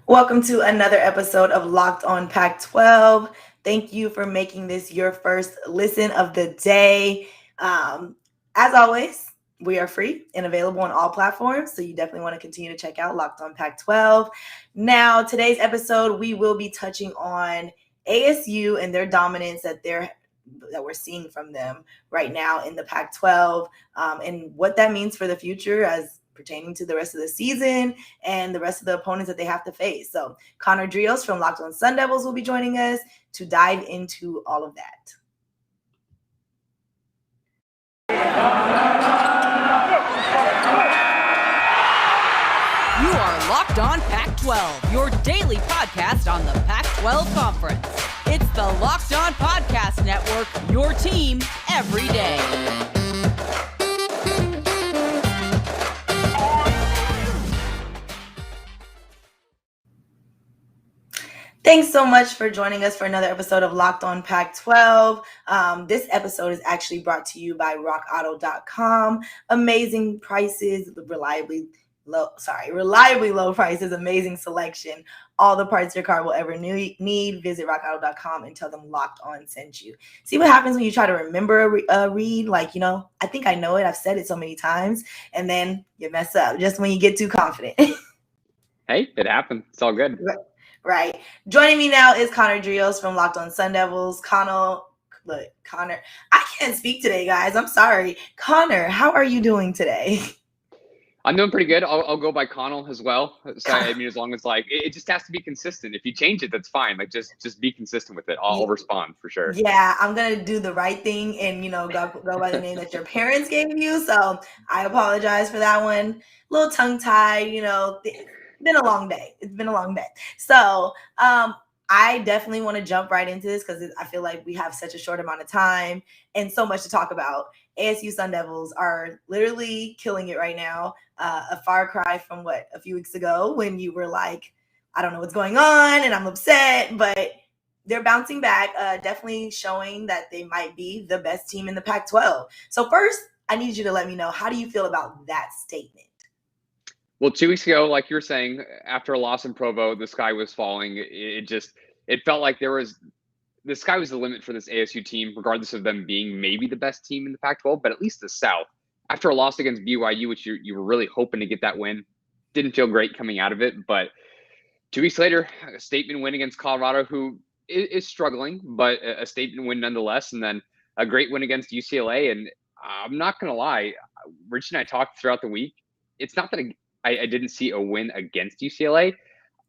Welcome to another episode of Locked on Pac-12. Thank you for making this your first listen of the day. As always, we are free and available on all platforms, so you definitely want to continue to check out Locked on Pac-12. Now, today's episode, we will be touching on ASU and their dominance that we're seeing from them right now in the Pac-12, and what that means for the future as pertaining to the rest of the season and the rest of the opponents that they have to face. So Conner Dreos from Locked on Sun Devils will be joining us to dive into all of that. You are Locked on Pac-12, your daily podcast on the Pac-12 Conference. It's the Locked on Podcast Network, your team every day. Thanks so much for joining us for another episode of Locked on Pac-12. This episode is actually brought to you by rockauto.com. Amazing prices, reliably low prices, amazing selection, all the parts your car will ever need. Visit rockauto.com and tell them Locked On sent you. See what happens when you try to remember a read? Like, I think I know it. I've said it so many times, and then you mess up just when you get too confident. Hey, it happened. It's all good. Right. Joining me now is Conner Dreos from Locked on Sun Devils. Conner, I can't speak today, guys. I'm sorry. Conner, how are you doing today? I'm doing pretty good. I'll go by Connell as well. So I mean, as long as it just has to be consistent. If you change it, that's fine. Like just be consistent with it. I'll respond for sure. Yeah, I'm gonna do the right thing and go by the name that your parents gave you. So I apologize for that one. A little tongue tied. It's been a long day. So I definitely want to jump right into this because I feel like we have such a short amount of time and so much to talk about. ASU Sun Devils are literally killing it right now. A far cry from a few weeks ago when you were like, I don't know what's going on and I'm upset, but they're bouncing back, definitely showing that they might be the best team in the Pac-12. So first, I need you to let me know, how do you feel about that statement? Well, 2 weeks ago, like you were saying, after a loss in Provo, the sky was falling. It felt like the sky was the limit for this ASU team, regardless of them being maybe the best team in the Pac-12, but at least the South. After a loss against BYU, which you were really hoping to get that win, didn't feel great coming out of it. But 2 weeks later, a statement win against Colorado, who is struggling, but a statement win nonetheless. And then a great win against UCLA. And I'm not going to lie, Rich and I talked throughout the week. It's not that I didn't see a win against UCLA.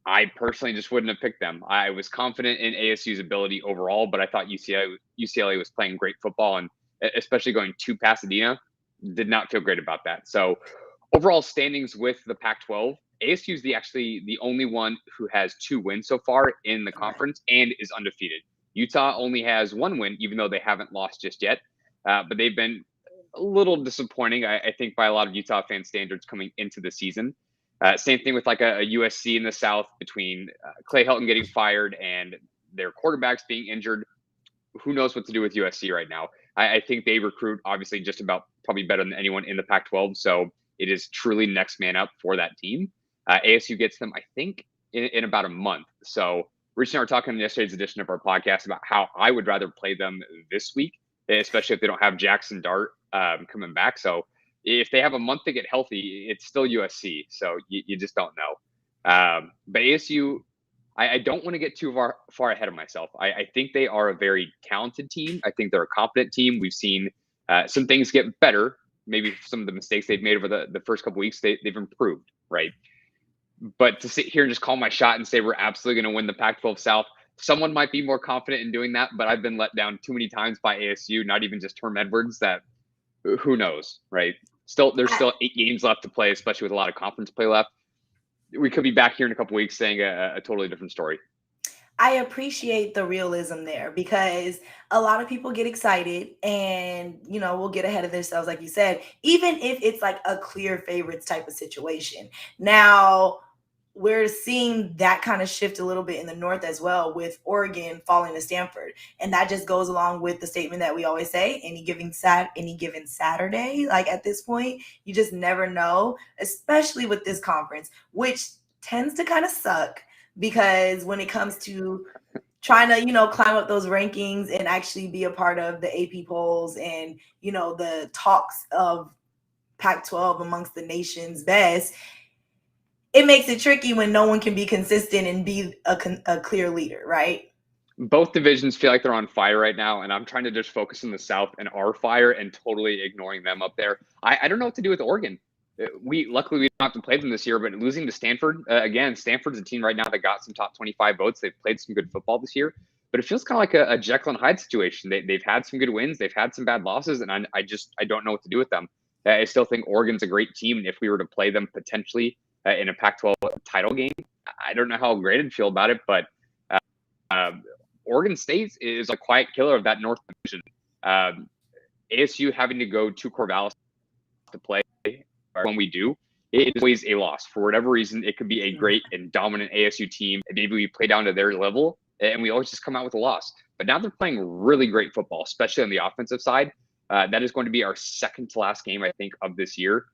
I personally just wouldn't have picked them. I was confident in ASU's ability overall, but I thought UCLA was playing great football, and especially going to Pasadena, did not feel great about that. So overall standings with the Pac-12, ASU is the only one who has 2 wins so far in the conference and is undefeated. Utah only has 1 win, even though they haven't lost just yet, but they've been a little disappointing, I think, by a lot of Utah fan standards coming into the season. Same thing with like a USC in the South, between Clay Helton getting fired and their quarterbacks being injured. Who knows what to do with USC right now? I think they recruit obviously just about probably better than anyone in the Pac-12. So it is truly next man up for that team. ASU gets them, I think, in about a month. So Rich and I were talking in yesterday's edition of our podcast about how I would rather play them this week, especially if they don't have Jackson Dart coming back. So if they have a month to get healthy, it's still USC. So you just don't know. But ASU, I don't want to get too far ahead of myself. I think they are a very talented team. I think they're a competent team. We've seen some things get better. Maybe some of the mistakes they've made over the first couple of weeks, they've improved, right? But to sit here and just call my shot and say we're absolutely going to win the Pac-12 South, someone might be more confident in doing that, but I've been let down too many times by ASU, not even just Herm Edwards, that who knows, right? There's still 8 games left to play, especially with a lot of conference play left. We could be back here in a couple weeks saying a totally different story. I appreciate the realism there because a lot of people get excited and, we'll get ahead of themselves, like you said, even if it's like a clear favorites type of situation. Now, we're seeing that kind of shift a little bit in the North as well, with Oregon falling to Stanford. And that just goes along with the statement that we always say, any given Saturday, like at this point, you just never know, especially with this conference, which tends to kind of suck. because when it comes to trying to, climb up those rankings and actually be a part of the AP polls and, the talks of Pac-12 amongst the nation's best, it makes it tricky when no one can be consistent and be a clear leader, right? Both divisions feel like they're on fire right now, and I'm trying to just focus on the South and our fire and totally ignoring them up there. I don't know what to do with Oregon. Luckily we don't have to play them this year, but losing to Stanford again, Stanford's a team right now that got some top 25 votes. They've played some good football this year, but it feels kind of like a Jekyll and Hyde situation. They've had some good wins, they've had some bad losses, and I don't know what to do with them. I still think Oregon's a great team, and if we were to play them potentially in a Pac-12 title game, I don't know how great I'd feel about it, but Oregon State is a quiet killer of that North Division. ASU having to go to Corvallis to play when we do, it is always a loss. For whatever reason, it could be a great and dominant ASU team, and maybe we play down to their level, and we always just come out with a loss. But now they're playing really great football, especially on the offensive side. That is going to be our second to last game, I think, of this year.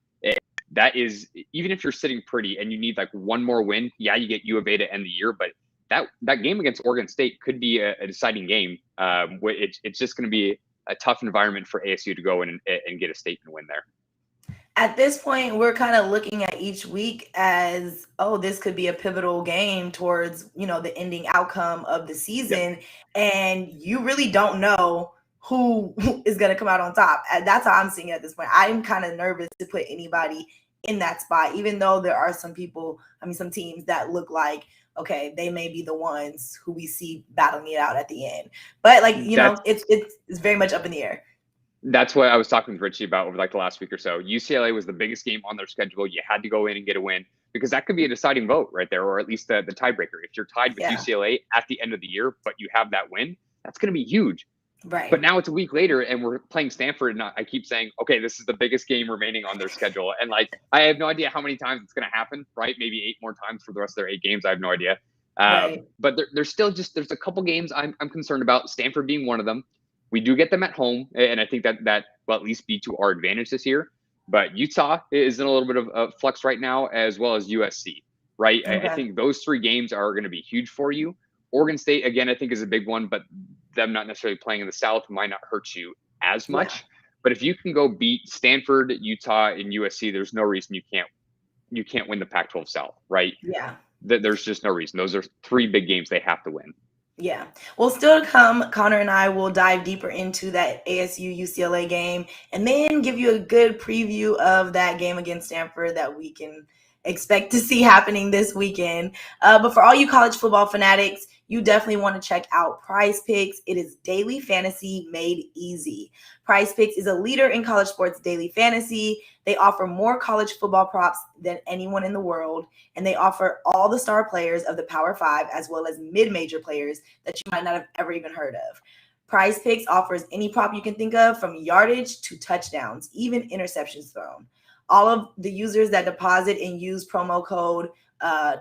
That is, even if you're sitting pretty and you need like one more win, yeah, you get U of A to end the year, but that game against Oregon State could be a deciding game. It's just going to be a tough environment for ASU to go in and get a statement win there. At this point, we're kind of looking at each week as, oh, this could be a pivotal game towards, the ending outcome of the season. Yep. And you really don't know who is going to come out on top. And that's how I'm seeing it at this point. I'm kind of nervous to put anybody in that spot, even though there are some teams that look like, okay, they may be the ones who we see battling it out at the end. But it's very much up in the air. That's what I was talking with Richie about over like the last week or so. UCLA was the biggest game on their schedule. You had to go in and get a win because that could be a deciding vote right there, or at least the tiebreaker. If you're tied with UCLA at the end of the year, but you have that win, that's going to be huge. Right. But now it's a week later and we're playing Stanford, and I keep saying, okay, this is the biggest game remaining on their schedule. And I have no idea how many times it's going to happen, right? Maybe 8 more times for the rest of their 8 games. I have no idea. Right. But there's still there's a couple games I'm concerned about, Stanford being one of them. We do get them at home, and I think that will at least be to our advantage this year. But Utah is in a little bit of flux right now, as well as USC, right? Okay. I think those 3 games are going to be huge for you. Oregon State, again, I think is a big one, but them not necessarily playing in the South might not hurt you as much. Yeah. But if you can go beat Stanford, Utah, and USC, there's no reason you can't win the Pac-12 South, right? Yeah. There's just no reason. Those are 3 big games they have to win. Yeah. Well, still to come, Conner and I will dive deeper into that ASU UCLA game and then give you a good preview of that game against Stanford that we can expect to see happening this weekend. But for all you college football fanatics, you definitely want to check out Prize Picks. It is daily fantasy made easy. Prize Picks is a leader in college sports daily fantasy. They offer more college football props than anyone in the world, and they offer all the star players of the Power 5 as well as mid-major players that you might not have ever even heard of. Prize Picks offers any prop you can think of, from yardage to touchdowns, even interceptions thrown. All of the users that deposit and use promo code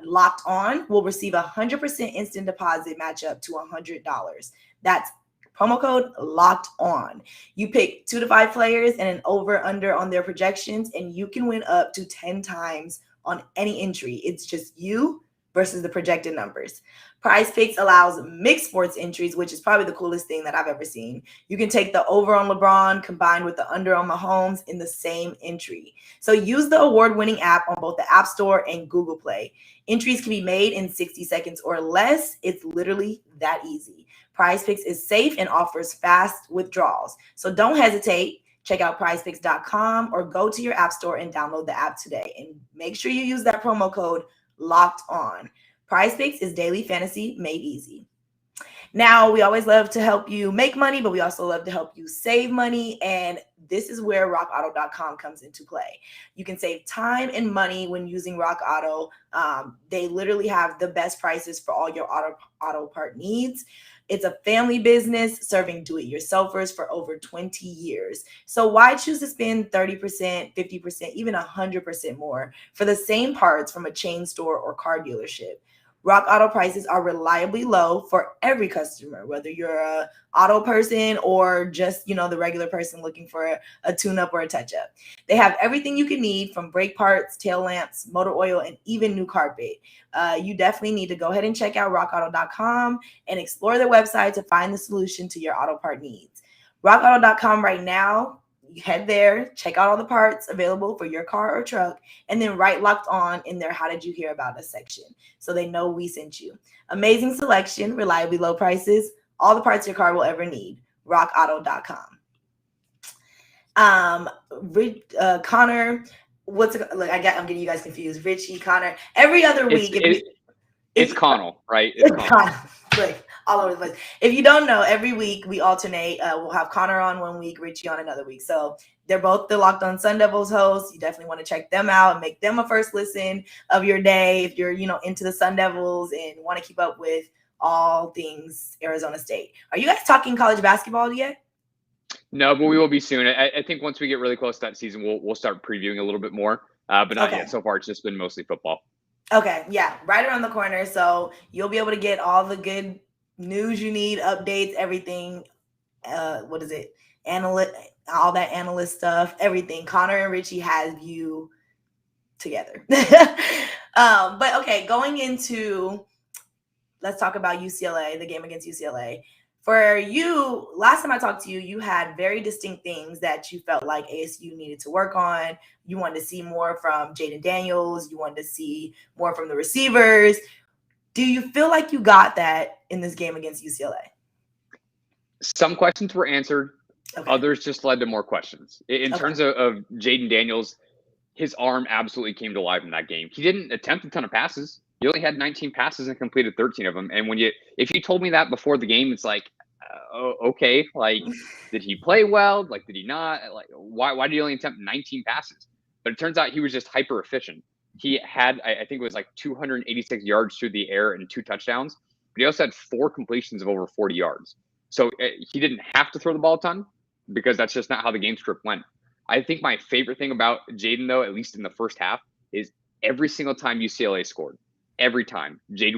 Locked On will receive 100% instant deposit match up to $100. That's promo code Locked On. You pick 2 to 5 players and an over under on their projections, and you can win up to 10 times on any entry. It's just you versus the projected numbers. Prize Picks allows mixed sports entries, which is probably the coolest thing that I've ever seen. You can take the over on LeBron combined with the under on Mahomes in the same entry. So use the award-winning app on both the App Store and Google Play. Entries can be made in 60 seconds or less. It's literally that easy. Prize Picks is safe and offers fast withdrawals. So don't hesitate. Check out prizepicks.com or go to your App Store and download the app today. And make sure you use that promo code Locked On. Prize Picks is daily fantasy made easy. Now, we always love to help you make money, but we also love to help you save money. And this is where rockauto.com comes into play. You can save time and money when using Rock Auto. They literally have the best prices for all your auto part needs. It's a family business serving do-it-yourselfers for over 20 years. So why choose to spend 30%, 50%, even 100% more for the same parts from a chain store or car dealership? Rock Auto prices are reliably low for every customer, whether you're a auto person or just, the regular person looking for a tune-up or a touch-up. They have everything you can need, from brake parts, tail lamps, motor oil, and even new carpet. You definitely need to go ahead and check out rockauto.com and explore their website to find the solution to your auto part needs. Rockauto.com right now. You head there, check out all the parts available for your car or truck, and then write Locked On in their How Did You Hear About Us section so they know we sent you. Amazing selection, reliably low prices, all the parts your car will ever need. RockAuto.com. Conner, I'm getting you guys confused. Richie, Conner. Every other week, it's Connell, right? It's Connell. Like all over the place. If you don't know, every week we alternate. We'll have Conner on one week, Richie on another week. So they're both the Locked On Sun Devils hosts. You definitely want to check them out and make them a first listen of your day if you're, into the Sun Devils and want to keep up with all things Arizona State. Are you guys talking college basketball yet? No, but we will be soon. I think once we get really close to that season, we'll start previewing a little bit more. But not yet. So far, it's just been mostly football. Okay, yeah, right around the corner. So you'll be able to get all the good news you need, updates, everything. What is it? All that analyst stuff, everything. Conner and Richie has you together. But okay, going into, let's talk about UCLA, the game against UCLA. For you, last time I talked to you, you had very distinct things that you felt like ASU needed to work on. You wanted to see more from Jaden Daniels. You wanted to see more from the receivers. Do you feel like you got that in this game against UCLA? Some questions were answered. Okay. Others just led to more questions. In terms of Jaden Daniels, his arm absolutely came to life in that game. He didn't attempt a ton of passes. He only had 19 passes and completed 13 of them. And if you told me that before the game, it's like, okay, like, did he play well? Like, did he not? Like, why did he only attempt 19 passes? But it turns out he was just hyper efficient. He had, I think it was like 286 yards through the air and 2 touchdowns. But he also had 4 completions of over 40 yards. So he didn't have to throw the ball a ton because that's just not how the game script went. I think my favorite thing about Jaden, though, at least in the first half, is every single time UCLA scored, every time Jaden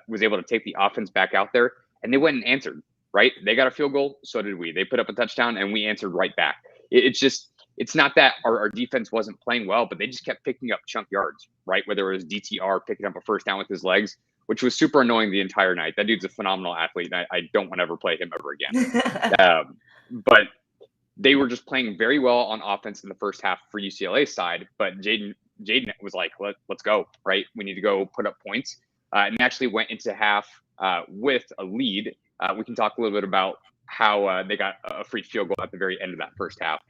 was able to take the offense back out there, and they went and answered, right? They got a field goal, so did we. They put up a touchdown, and we answered right back. It's not that our defense wasn't playing well, but they just kept picking up chunk yards, right? Whether it was DTR picking up a first down with his legs, which was super annoying the entire night. That dude's a phenomenal athlete, and I don't want to ever play him ever again. But they were just playing very well on offense in the first half for UCLA's side. But Jaden was like, let's go, right? We need to go put up points. And actually went into half with a lead. We can talk a little bit about how they got a free field goal at the very end of that first half.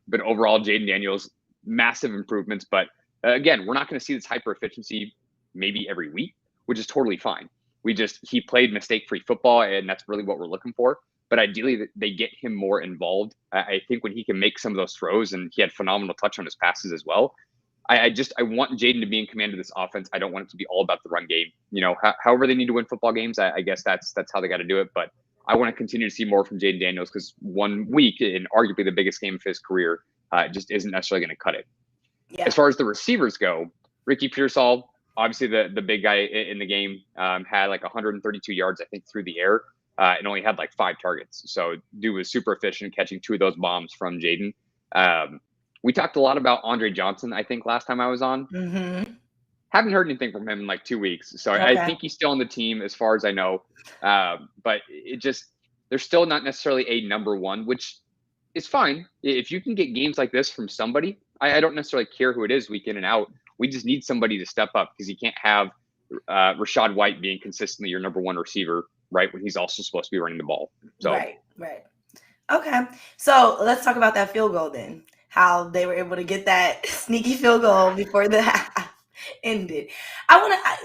But overall, Jaden Daniels, massive improvements. But again, we're not going to see this hyper efficiency maybe every week, which is totally fine. He played mistake-free football, and that's really what we're looking for. But ideally, they get him more involved. I think when he can make some of those throws, and he had phenomenal touch on his passes as well. I want Jaden to be in command of this offense. I don't want it to be all about the run game. However they need to win football games, I guess that's how they got to do it. But I want to continue to see more from Jaden Daniels because 1 week in arguably the biggest game of his career just isn't necessarily going to cut it. Yeah. As far as the receivers go, Ricky Pearsall, obviously the big guy in the game, had like 132 yards, I think, through the air. And only had like 5 targets. So dude was super efficient catching 2 of those bombs from Jaden. We talked a lot about Andre Johnson, I think, last time I was on. Mm-hmm. Haven't heard anything from him in like 2 weeks. So I think he's still on the team as far as I know. But they're still not necessarily a number 1, which is fine. If you can get games like this from somebody, I don't necessarily care who it is week in and out. We just need somebody to step up because you can't have Rashad White being consistently your number 1 receiver, right, when he's also supposed to be running the ball. So Right. Okay. So let's talk about that field goal then. How they were able to get that sneaky field goal before the half ended.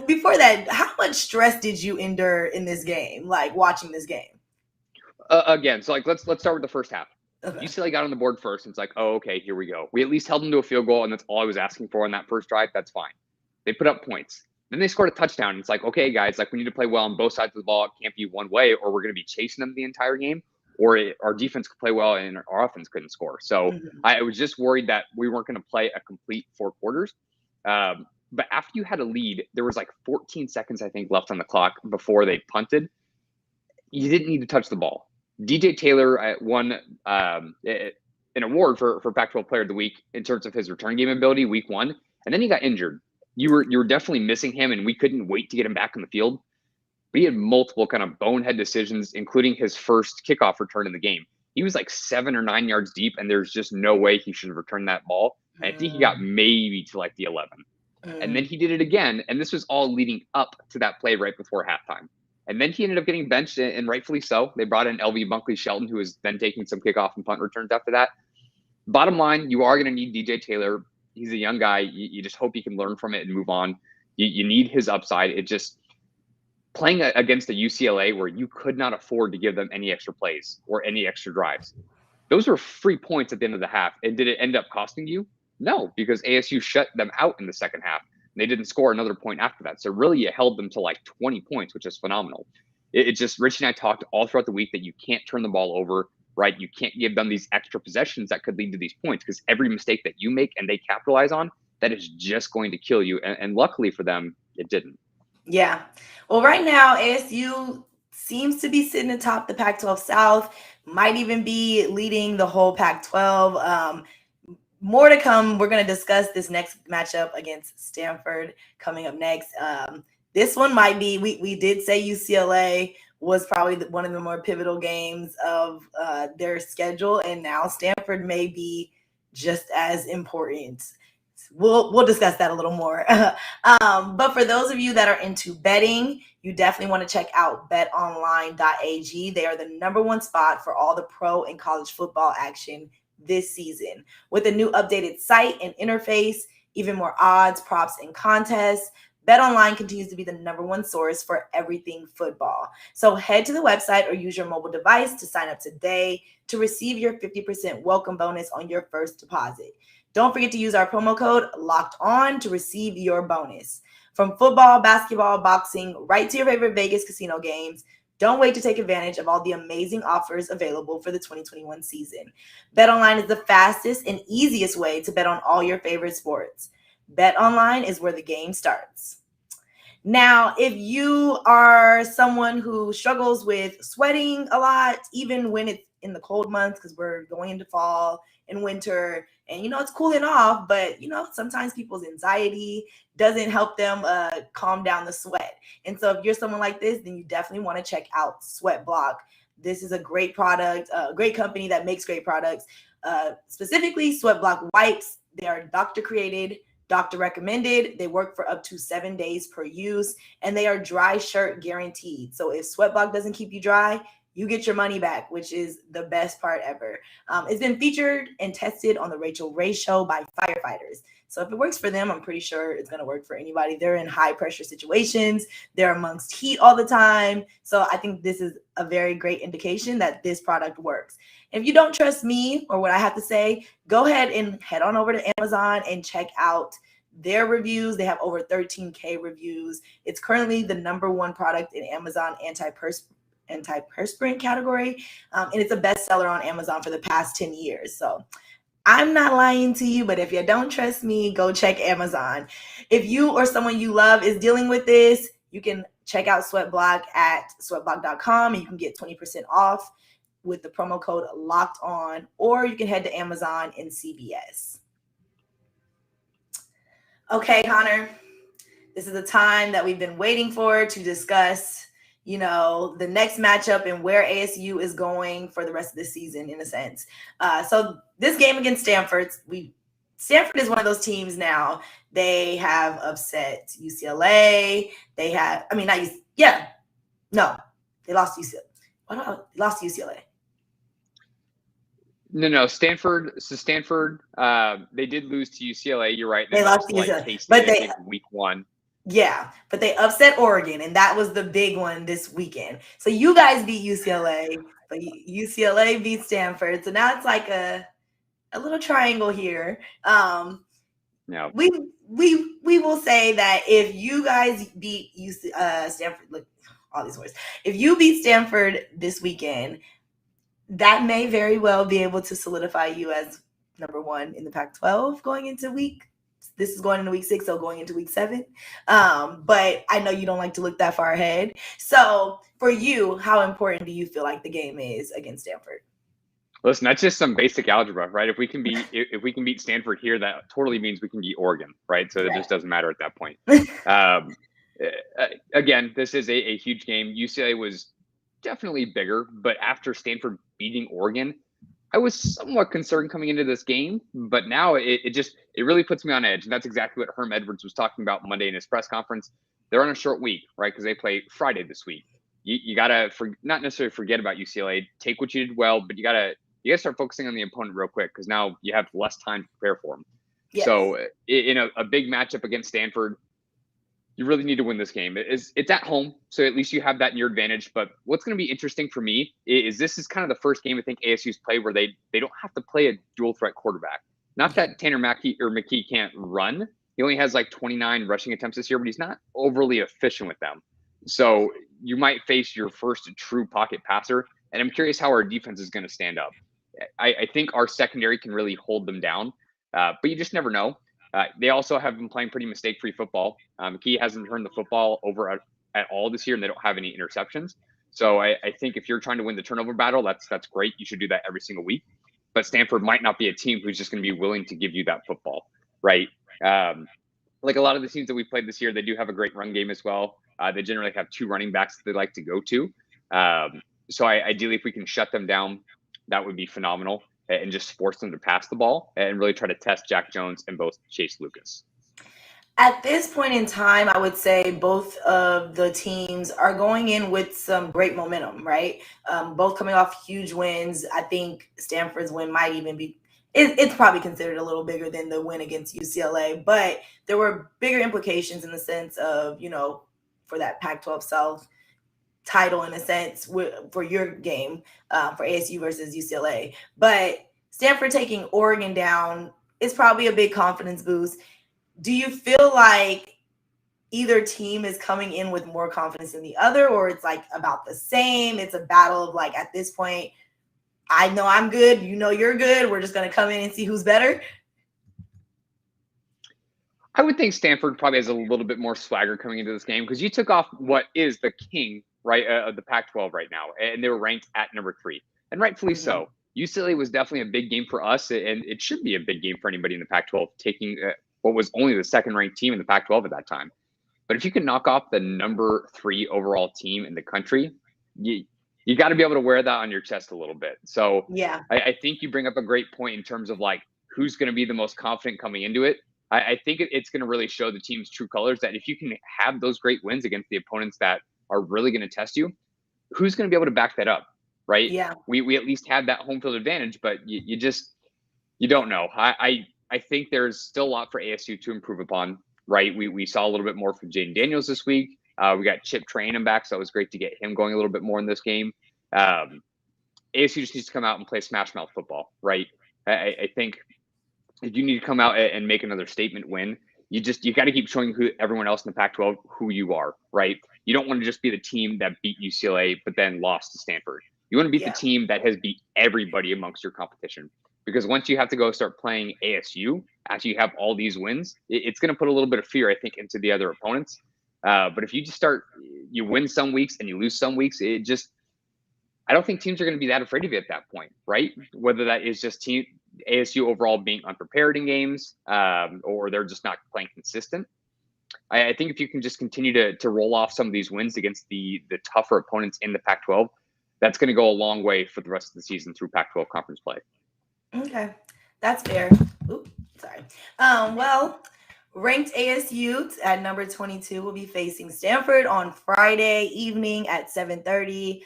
Before that, how much stress did you endure in this game, like watching this game? Again, so like let's start with the first half. Okay. UCLA got on the board first, and it's like, oh, okay, here we go. We at least held them to a field goal, and that's all I was asking for on that first drive. That's fine. They put up points. Then they scored a touchdown. And it's like, okay, guys, like we need to play well on both sides of the ball. It can't be one way, or we're going to be chasing them the entire game, or our defense could play well and our offense couldn't score. So I was just worried that we weren't going to play a complete 4 quarters. But after you had a lead, there was like 14 seconds, I think, left on the clock before they punted. You didn't need to touch the ball. DJ Taylor won an award for Pac-12 Player of the Week in terms of his return game ability week 1, and then he got injured. You were definitely missing him, and we couldn't wait to get him back on the field. But he had multiple kind of bonehead decisions, including his first kickoff return in the game. He was like 7 or 9 yards deep, and there's just no way he should have returned that ball. And I think he got maybe to like the 11. And then he did it again, and this was all leading up to that play right before halftime. And then he ended up getting benched, and rightfully so. They brought in LV Bunkley-Shelton, who was then taking some kickoff and punt returns after that. Bottom line, you are going to need DJ Taylor. He's a young guy. You just hope he can learn from it and move on. You need his upside. It just playing against a UCLA where you could not afford to give them any extra plays or any extra drives. Those were free points at the end of the half. And did it end up costing you? No, because ASU shut them out in the second half. And they didn't score another point after that. So really, you held them to like 20 points, which is phenomenal. It just, Rich and I talked all throughout the week that you can't turn the ball over, right? You can't give them these extra possessions that could lead to these points, because every mistake that you make and they capitalize on, that is just going to kill you. And luckily for them, it didn't. Yeah. Well, right now, ASU seems to be sitting atop the Pac-12 South, might even be leading the whole Pac-12. More to come. We're going to discuss this next matchup against Stanford coming up next. This one might be, we did say UCLA was probably one of the more pivotal games of their schedule, and now Stanford may be just as important. We'll discuss that a little more. But for those of you that are into betting, you definitely want to check out BetOnline.ag. They are the #1 spot for all the pro and college football action this season. With a new updated site and interface, even more odds, props, and contests, BetOnline continues to be the #1 source for everything football. So head to the website or use your mobile device to sign up today to receive your 50% welcome bonus on your first deposit. Don't forget to use our promo code LOCKEDON to receive your bonus. From football, basketball, boxing, right to your favorite Vegas casino games, don't wait to take advantage of all the amazing offers available for the 2021 season. BetOnline is the fastest and easiest way to bet on all your favorite sports. BetOnline is where the game starts. Now, if you are someone who struggles with sweating a lot, even when it's in the cold months, because we're going into fall and winter, and it's cooling off, but sometimes people's anxiety doesn't help them calm down the sweat. And so if you're someone like this, then you definitely want to check out SweatBlock. This is a great product, a great company that makes great products. Specifically, SweatBlock wipes. They are doctor created, doctor recommended. They work for up to 7 days per use, and they are dry shirt guaranteed. So if SweatBlock doesn't keep you dry, you get your money back, which is the best part ever. It's been featured and tested on the Rachel Ray Show by firefighters. So if it works for them, I'm pretty sure it's going to work for anybody. They're in high pressure situations. They're amongst heat all the time. So I think this is a very great indication that this product works. If you don't trust me or what I have to say, go ahead and head on over to Amazon and check out their reviews. They have over 13K reviews. It's currently the #1 product in Amazon antiperspirant category, and it's a bestseller on Amazon for the past 10 years. So I'm not lying to you, but if you don't trust me, go check Amazon. If you or someone you love is dealing with this, you can check out SweatBlock at sweatblock.com, and you can get 20% off with the promo code LOCKEDON, or you can head to Amazon and CVS. Okay, Conner, this is the time that we've been waiting for to discuss the next matchup and where ASU is going for the rest of the season, in a sense. So this game against Stanford is one of those teams now. They have upset UCLA. They lost to UCLA. They lost to UCLA. No, Stanford. So Stanford, they did lose to UCLA. You're right. They lost to UCLA, K-State, but they week 1. Yeah, but they upset Oregon, and that was the big one this weekend. So you guys beat UCLA, but UCLA beat Stanford. So now it's like a little triangle here. No. We will say that if you guys beat Stanford, look, all these words. If you beat Stanford this weekend, that may very well be able to solidify you as #1 in the Pac-12 going into week This is going into week 6, so going into week 7. But I know you don't like to look that far ahead. So for you, how important do you feel like the game is against Stanford? Listen, that's just some basic algebra, right? If we can beat Stanford here, that totally means we can beat Oregon, right? So it just doesn't matter at that point. Again, this is a huge game. UCLA was definitely bigger, but after Stanford beating Oregon, I was somewhat concerned coming into this game. But now it really puts me on edge, and that's exactly what Herm Edwards was talking about Monday in his press conference. They're on a short week, right? Because they play Friday this week. You gotta not necessarily forget about UCLA. Take what you did well, but you gotta start focusing on the opponent real quick because now you have less time to prepare for them. Yes. So in a big matchup against Stanford, you really need to win this game. It's at home, so at least you have that in your advantage. But what's going to be interesting for me is this is kind of the first game I think ASU's played where they don't have to play a dual threat quarterback. Not that Tanner McKee can't run. He only has like 29 rushing attempts this year, but he's not overly efficient with them. So you might face your first true pocket passer, and I'm curious how our defense is going to stand up. I think our secondary can really hold them down, but you just never know. They also have been playing pretty mistake-free football. McKee hasn't turned the football over at all this year, and they don't have any interceptions. So I think if you're trying to win the turnover battle, that's great. You should do that every single week. But Stanford might not be a team who's just going to be willing to give you that football, right? Like a lot of the teams that we played this year, they do have a great run game as well. They generally have 2 running backs that they like to go to. So ideally, if we can shut them down, that would be phenomenal, and just force them to pass the ball and really try to test Jack Jones and both Chase Lucas. At this point in time, I would say both of the teams are going in with some great momentum, right? Both coming off huge wins. I think Stanford's win might even be, it's probably considered a little bigger than the win against UCLA, but there were bigger implications in the sense of, for that Pac-12 South title in a sense for your game for ASU versus UCLA. But Stanford taking Oregon down is probably a big confidence boost. Do you feel like either team is coming in with more confidence than the other, or it's like about the same? It's a battle of like, at this point, I know I'm good, you're good. We're just going to come in and see who's better. I would think Stanford probably has a little bit more swagger coming into this game because you took off what is the king, right, of the Pac-12 right now, and they were ranked at number 3, and rightfully so. UCLA was definitely a big game for us, and it should be a big game for anybody in the Pac-12, taking what was only the 2nd-ranked team in the Pac-12 at that time. But if you can knock off the number 3 overall team in the country, you got to be able to wear that on your chest a little bit. So yeah, I think you bring up a great point in terms of like who's going to be the most confident coming into it. I think it's going to really show the team's true colors that if you can have those great wins against the opponents that are really going to test you, who's going to be able to back that up, right? Yeah, we at least have that home field advantage, but you don't know. I think there's still a lot for ASU to improve upon, right? We saw a little bit more from Jaden Daniels this week. We got Chip Trayanum back, so it was great to get him going a little bit more in this game. ASU just needs to come out and play smash mouth football, right? I think if you need to come out and make another statement win, you got to keep showing everyone else in the Pac-12 who you are, right? You don't want to just be the team that beat UCLA but then lost to Stanford. You want to be the team that has beat everybody amongst your competition. Because once you have to go start playing ASU after you have all these wins, it's going to put a little bit of fear, I think, into the other opponents. But if you just you win some weeks and you lose some weeks, I don't think teams are going to be that afraid of you at that point, right? Whether that is just ASU overall being unprepared in games, or they're just not playing consistent. I think if you can just continue to roll off some of these wins against the tougher opponents in the Pac-12, that's going to go a long way for the rest of the season through Pac-12 conference play. Okay, that's fair. Oops, sorry. Well, ranked ASU at number 22 will be facing Stanford on Friday evening at 7:30.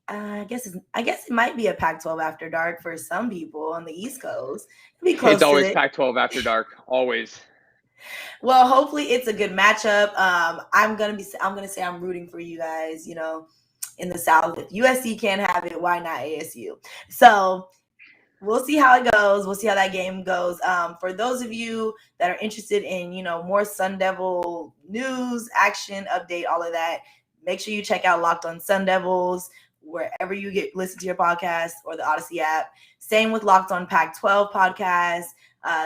I guess it might be a Pac-12 after dark for some people on the East Coast. It's always Pac-12 after dark, always. Well, hopefully it's a good matchup. I'm gonna say I'm rooting for you guys. In the South, if USC can't have it, why not ASU? So we'll see how it goes. We'll see how that game goes. For those of you that are interested in, more Sun Devil news, action, update, all of that, make sure you check out Locked on Sun Devils wherever you listen to your podcast or the Odyssey app. Same with Locked on Pac-12 podcast.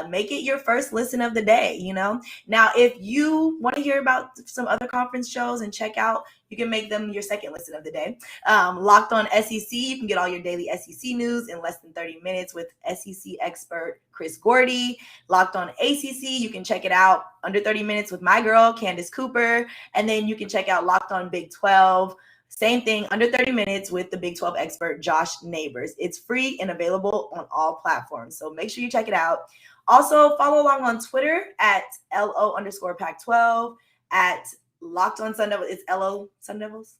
Make it your first listen of the day, you know? Now, if you want to hear about some other conference shows and check out, you can make them your second listen of the day. Locked on SEC, you can get all your daily SEC news in less than 30 minutes with SEC expert Chris Gordy. Locked on ACC, you can check it out under 30 minutes with my girl, Candace Cooper. And then you can check out Locked on Big 12. Same thing, under 30 minutes with the Big 12 expert, Josh Neighbors. It's free and available on all platforms. So make sure you check it out. Also, follow along on Twitter at LO_Pac-12, at Locked on Sun Devils. It's LO Sun Devils?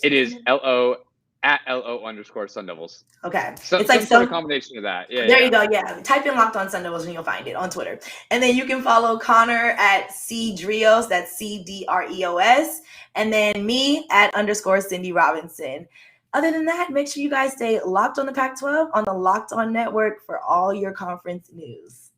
It is LO at LO_Sun Devils. Okay. So it's like some combination of that. Yeah. There you go. Yeah. Type in Locked on Sun Devils and you'll find it on Twitter. And then you can follow Conner at CDreos. That's CDREOS. And then me at _Cindy Robinson. Other than that, make sure you guys stay locked on the Pac-12 on the Locked On Network for all your conference news.